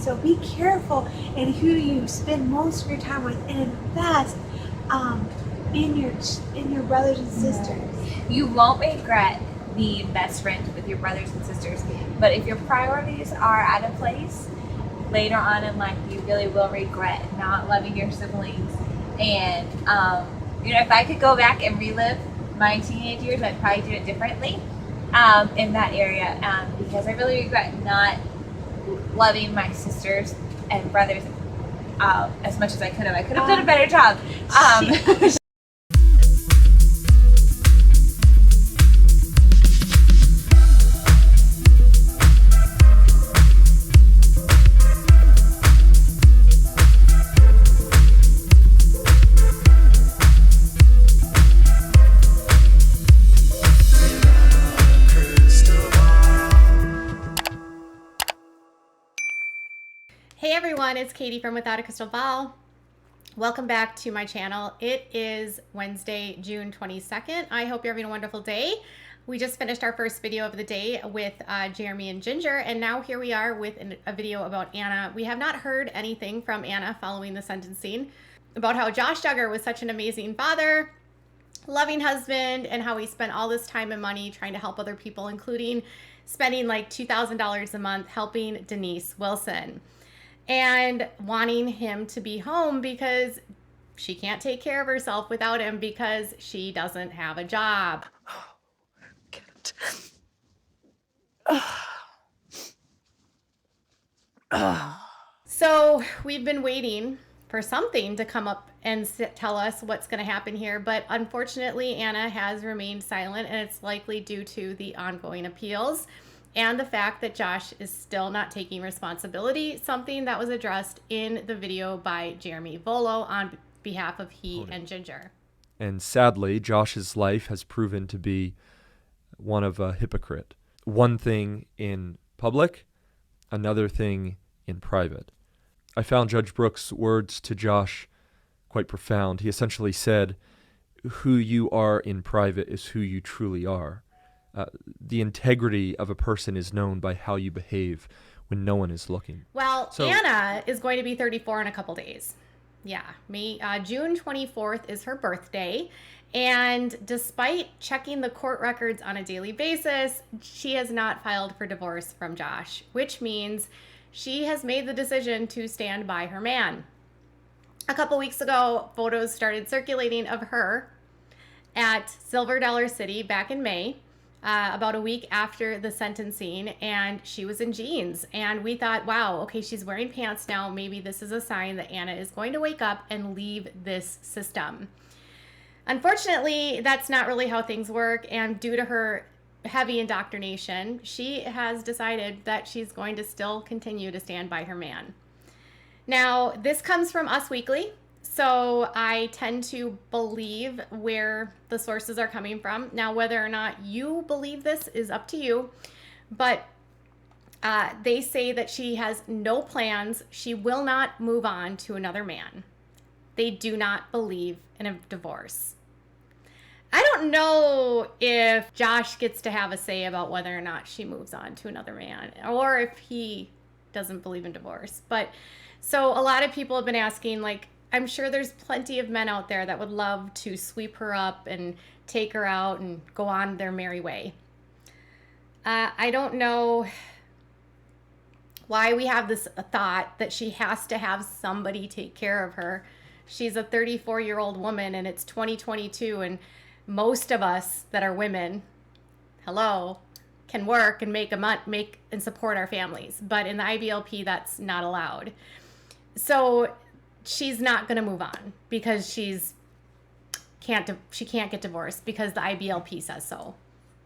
So be careful in who you spend most of your time with, and invest in your brothers and sisters. You won't regret being best friends with your brothers and sisters, but if your priorities are out of place, later on in life you really will regret not loving your siblings. And if I could go back and relive my teenage years, I'd probably do it differently in that area, because I really regret not loving my sisters and brothers as much as I could have. I could have done a better job. Hey everyone, it's Katie from Without a Crystal Ball. Welcome back to my channel. It is Wednesday, June 22nd. I hope you're having a wonderful day. We just finished our first video of the day with Jeremy and Ginger, and now here we are with a video about Anna. We have not heard anything from Anna following the sentencing about how Josh Duggar was such an amazing father, loving husband, and how he spent all this time and money trying to help other people, including spending like $2,000 a month helping Denise Wilson, and wanting him to be home because she can't take care of herself without him because she doesn't have a job. Get So we've been waiting for something to come up and tell us what's going to happen here, but unfortunately Anna has remained silent, and it's likely due to the ongoing appeals and the fact that Josh is still not taking responsibility, something that was addressed in the video by Jeremy Volo on behalf of he and Ginger. And sadly, Josh's life has proven to be one of a hypocrite. One thing in public, another thing in private. I found Judge Brooks' words to Josh quite profound. He essentially said, "Who you are in private is who you truly are." The integrity of a person is known by how you behave when no one is looking. Well, Anna is going to be 34 in a couple days. Yeah, June 24th is her birthday. And despite checking the court records on a daily basis, she has not filed for divorce from Josh, which means she has made the decision to stand by her man. A couple weeks ago, photos started circulating of her at Silver Dollar City back in May. About a week after the sentencing, and she was in jeans, and we thought, wow, okay, she's wearing pants now. Maybe this is a sign that Anna is going to wake up and leave this system. Unfortunately, that's not really how things work, and due to her heavy indoctrination, she has decided that she's going to still continue to stand by her man. Now, this comes from Us Weekly, so I tend to believe where the sources are coming from. Now, whether or not you believe this is up to you, but they say that she has no plans. She will not move on to another man. They do not believe in a divorce. I don't know if Josh gets to have a say about whether or not she moves on to another man, or if he doesn't believe in divorce. But so a lot of people have been asking, like, I'm sure there's plenty of men out there that would love to sweep her up and take her out and go on their merry way. I don't know why we have this thought that she has to have somebody take care of her. She's a 34-year-old woman, and it's 2022, and most of us that are women, can work and make and support our families. But in the IBLP, that's not allowed. So she's not going to move on because she can't get divorced because the IBLP says so.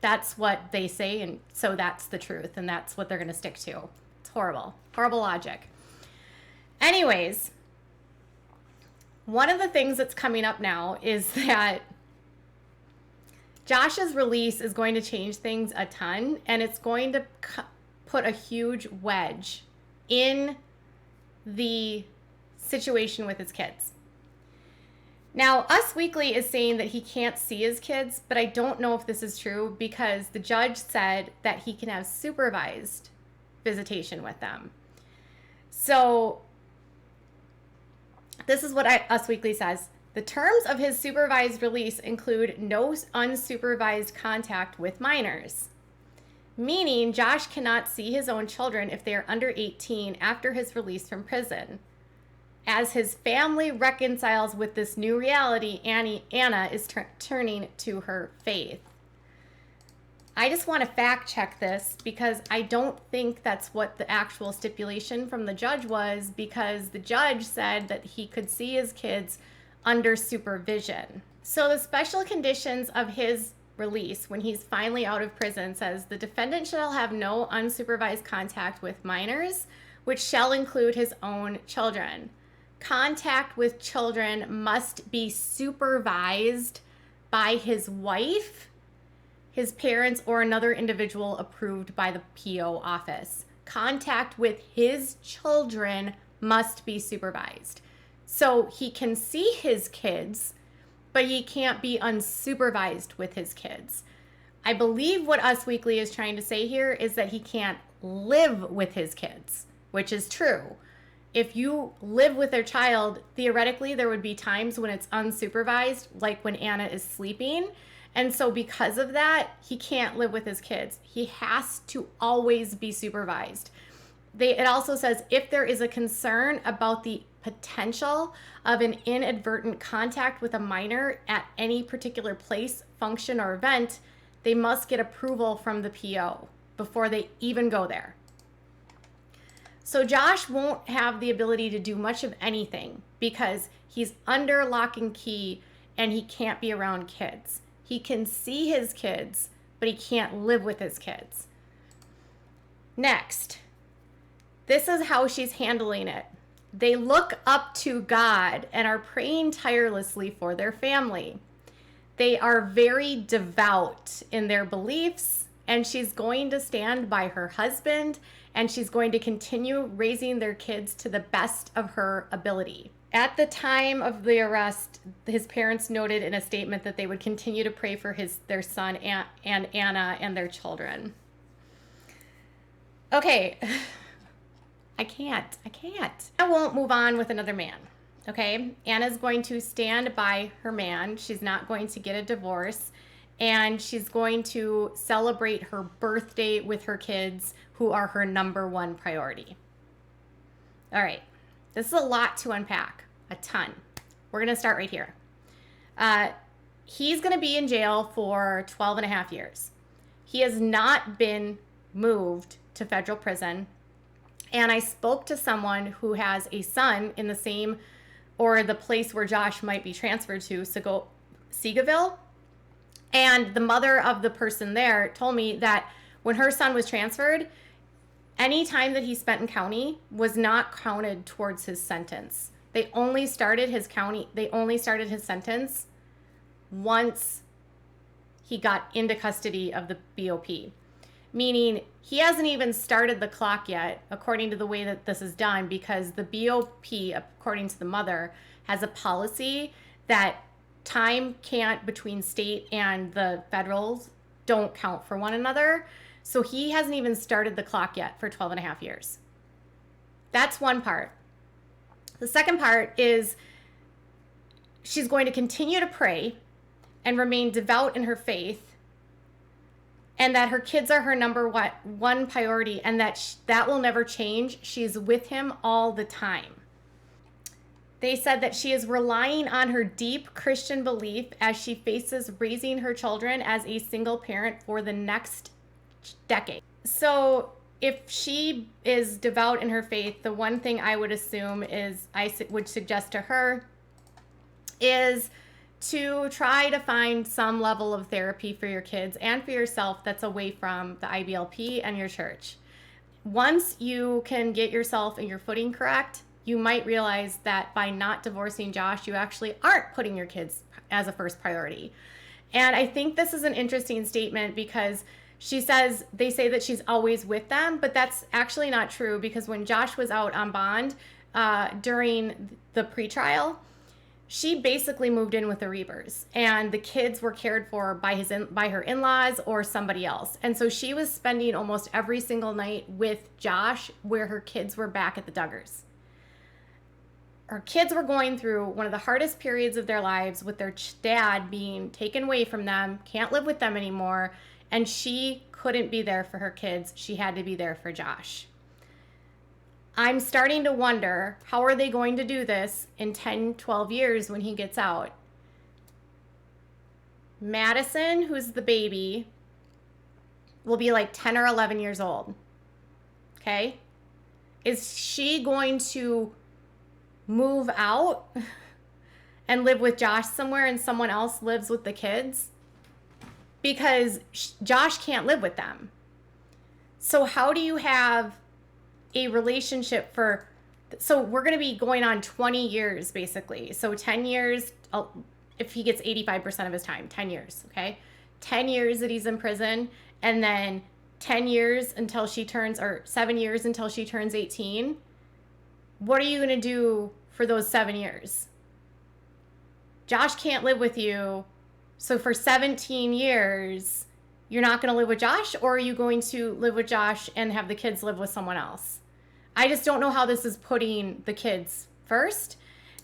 That's what they say, and so that's the truth, and that's what they're going to stick to. It's horrible. Horrible logic. Anyways, one of the things that's coming up now is that Josh's release is going to change things a ton, and it's going to put a huge wedge in the situation with his kids. Now, Us Weekly is saying that he can't see his kids, but I don't know if this is true because the judge said that he can have supervised visitation with them. So this is what Us Weekly says. The terms of his supervised release include no unsupervised contact with minors, meaning Josh cannot see his own children if they are under 18 after his release from prison. As his family reconciles with this new reality, Anna is turning to her faith. I just want to fact check this because I don't think that's what the actual stipulation from the judge was, because the judge said that he could see his kids under supervision. So the special conditions of his release when he's finally out of prison says the defendant shall have no unsupervised contact with minors, which shall include his own children. Contact with children must be supervised by his wife, his parents, or another individual approved by the PO office. Contact with his children must be supervised. So he can see his kids, but he can't be unsupervised with his kids. I believe what Us Weekly is trying to say here is that he can't live with his kids, which is true. If you live with their child, theoretically, there would be times when it's unsupervised, like when Anna is sleeping. And so because of that, he can't live with his kids. He has to always be supervised. It also says if there is a concern about the potential of an inadvertent contact with a minor at any particular place, function, or event, they must get approval from the PO before they even go there. So Josh won't have the ability to do much of anything because he's under lock and key and he can't be around kids. He can see his kids, but he can't live with his kids. Next, this is how she's handling it. They look up to God and are praying tirelessly for their family. They are very devout in their beliefs, and she's going to stand by her husband, and she's going to continue raising their kids to the best of her ability. At the time of the arrest, his parents noted in a statement that they would continue to pray for their son and Anna and their children. Okay. I can't. I won't move on with another man. Okay. Anna's going to stand by her man. She's not going to get a divorce. And she's going to celebrate her birthday with her kids, who are her number one priority. All right. This is a lot to unpack. A ton. We're going to start right here. He's going to be in jail for 12 and a half years. He has not been moved to federal prison. And I spoke to someone who has a son in the same, or the place where Josh might be transferred to, Seagaville. And the mother of the person there told me that when her son was transferred, any time that he spent in county was not counted towards his sentence. They only started his sentence once he got into custody of the BOP. Meaning he hasn't even started the clock yet, according to the way that this is done, because the BOP, according to the mother, has a policy that time can't between state and the federals don't count for one another. So he hasn't even started the clock yet for 12 and a half years. That's one part. The second part is she's going to continue to pray and remain devout in her faith, and that her kids are her number one priority, and that will never change. She's with him all the time. They said that she is relying on her deep Christian belief as she faces raising her children as a single parent for the next decade. So if she is devout in her faith, the one thing I would assume is, I would suggest to her, is to try to find some level of therapy for your kids and for yourself that's away from the IBLP and your church. Once you can get yourself and your footing correct, you might realize that by not divorcing Josh, you actually aren't putting your kids as a first priority. And I think this is an interesting statement because they say that she's always with them, but that's actually not true, because when Josh was out on bond during the pretrial, she basically moved in with the Reavers, and the kids were cared for by her in-laws or somebody else. And so she was spending almost every single night with Josh, where her kids were back at the Duggars. Her kids were going through one of the hardest periods of their lives, with their dad being taken away from them, can't live with them anymore, and she couldn't be there for her kids. She had to be there for Josh. I'm starting to wonder, how are they going to do this in 10, 12 years when he gets out? Madison, who's the baby, will be like 10 or 11 years old. Okay? Is she going to move out and live with Josh somewhere and someone else lives with the kids? Because Josh can't live with them. So how do you have a relationship so we're going to be going on 20 years basically. So 10 years, if he gets 85% of his time, 10 years, okay? 10 years that he's in prison, and then 10 years until she turns, or 7 years until she turns 18. What are you going to do for those 7 years? Josh can't live with you. So for 17 years, you're not going to live with Josh, or are you going to live with Josh and have the kids live with someone else? I just don't know how this is putting the kids first.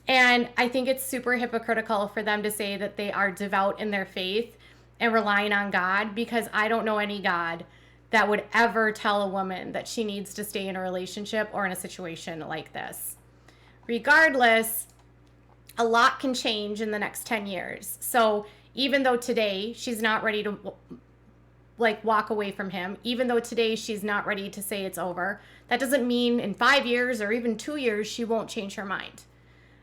And I think it's super hypocritical for them to say that they are devout in their faith and relying on God, because I don't know any God that would ever tell a woman that she needs to stay in a relationship or in a situation like this. Regardless, a lot can change in the next 10 years. So even though today she's not ready to walk away from him, even though today she's not ready to say it's over, that doesn't mean in 5 years or even 2 years she won't change her mind.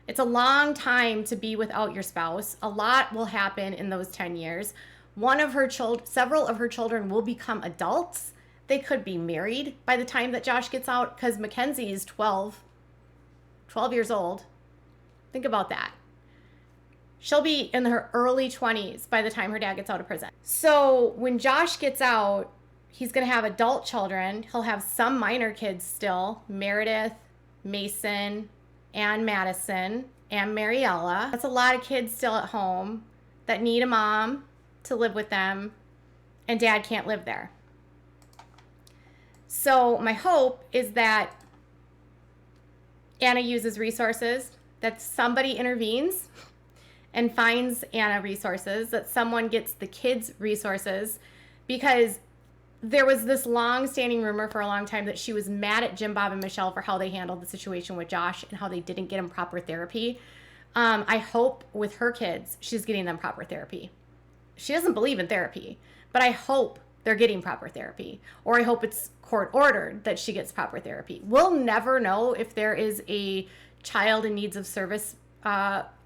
It's a long time to be without your spouse. A lot will happen in those 10 years. Several of her children will become adults. They could be married by the time that Josh gets out, because Mackenzie is 12 years old. Think about that. She'll be in her early 20s by the time her dad gets out of prison. So when Josh gets out, he's going to have adult children. He'll have some minor kids still, Meredith, Mason, and Madison, and Mariella. That's a lot of kids still at home that need a mom to live with them, and dad can't live there. So my hope is that Anna uses resources, that somebody intervenes and finds Anna resources, that someone gets the kids resources, because there was this long-standing rumor for a long time that she was mad at Jim Bob and Michelle for how they handled the situation with Josh and how they didn't get him proper therapy. I hope with her kids, she's getting them proper therapy. She doesn't believe in therapy, but I hope they're getting proper therapy, or I hope it's court ordered that she gets proper therapy. We'll never know if there is a child in needs of service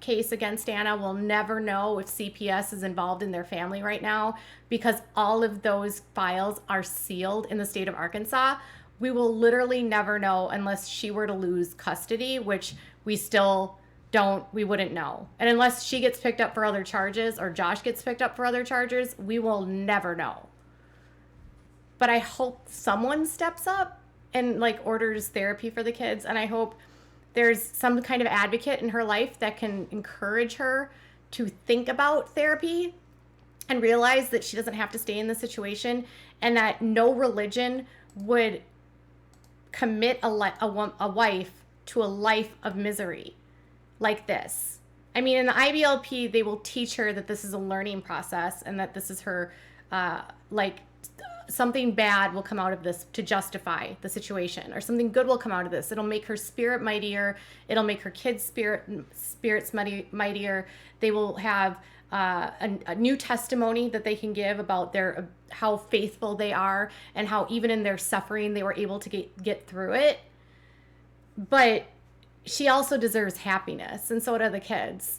case against Anna. We'll never know if CPS is involved in their family right now, because all of those files are sealed in the state of Arkansas. We will literally never know unless she were to lose custody, which we wouldn't know. And unless she gets picked up for other charges, or Josh gets picked up for other charges, we will never know. But I hope someone steps up and orders therapy for the kids. And I hope there's some kind of advocate in her life that can encourage her to think about therapy and realize that she doesn't have to stay in the situation, and that no religion would commit a wife to a life of misery like this. I mean, in the IBLP, they will teach her that this is a learning process, and that this is her, something bad will come out of this to justify the situation, or something good will come out of this. It'll make her spirit mightier. It'll make her kids' spirits mightier. They will have a new testimony that they can give about how faithful they are, and how even in their suffering they were able to get through it. But she also deserves happiness, and so do the kids.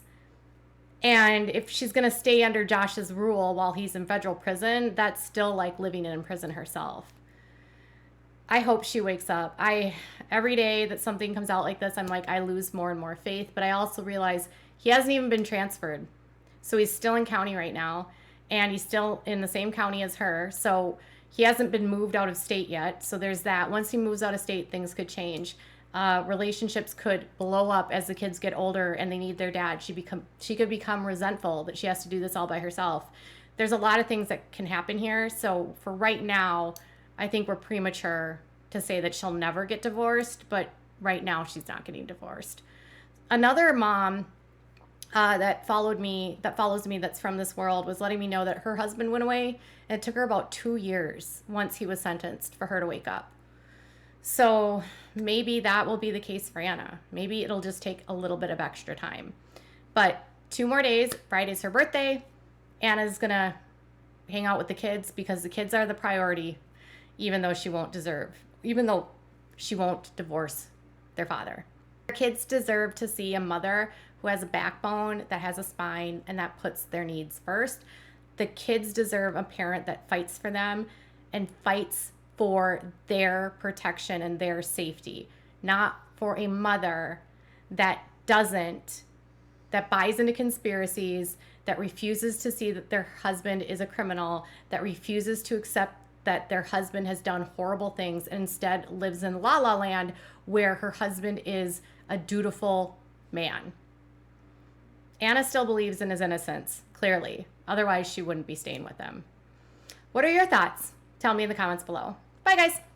And if she's going to stay under Josh's rule while he's in federal prison, that's still like living in prison herself. I hope she wakes up. Every day that something comes out like this, I'm like, I lose more and more faith. But I also realize he hasn't even been transferred. So he's still in county right now, and he's still in the same county as her. So he hasn't been moved out of state yet. So there's that. Once he moves out of state, things could change. Relationships could blow up as the kids get older and they need their dad. She could become resentful that she has to do this all by herself. There's a lot of things that can happen here. So for right now, I think we're premature to say that she'll never get divorced, but right now she's not getting divorced. Another mom that follows me, that's from this world, was letting me know that her husband went away, and it took her about 2 years once he was sentenced for her to wake up. So maybe that will be the case for Anna. Maybe it'll just take a little bit of extra time. But 2 more days, Friday's her birthday. Anna's gonna hang out with the kids because the kids are the priority, even though she won't divorce their father. Kids deserve to see a mother who has a backbone, that has a spine, and that puts their needs first. The kids deserve a parent that fights for them and fights for their protection and their safety, not for a mother that buys into conspiracies, that refuses to see that their husband is a criminal, that refuses to accept that their husband has done horrible things, and instead lives in la la land where her husband is a dutiful man. Anna still believes in his innocence, clearly. Otherwise, she wouldn't be staying with him. What are your thoughts? Tell me in the comments below. Bye, guys.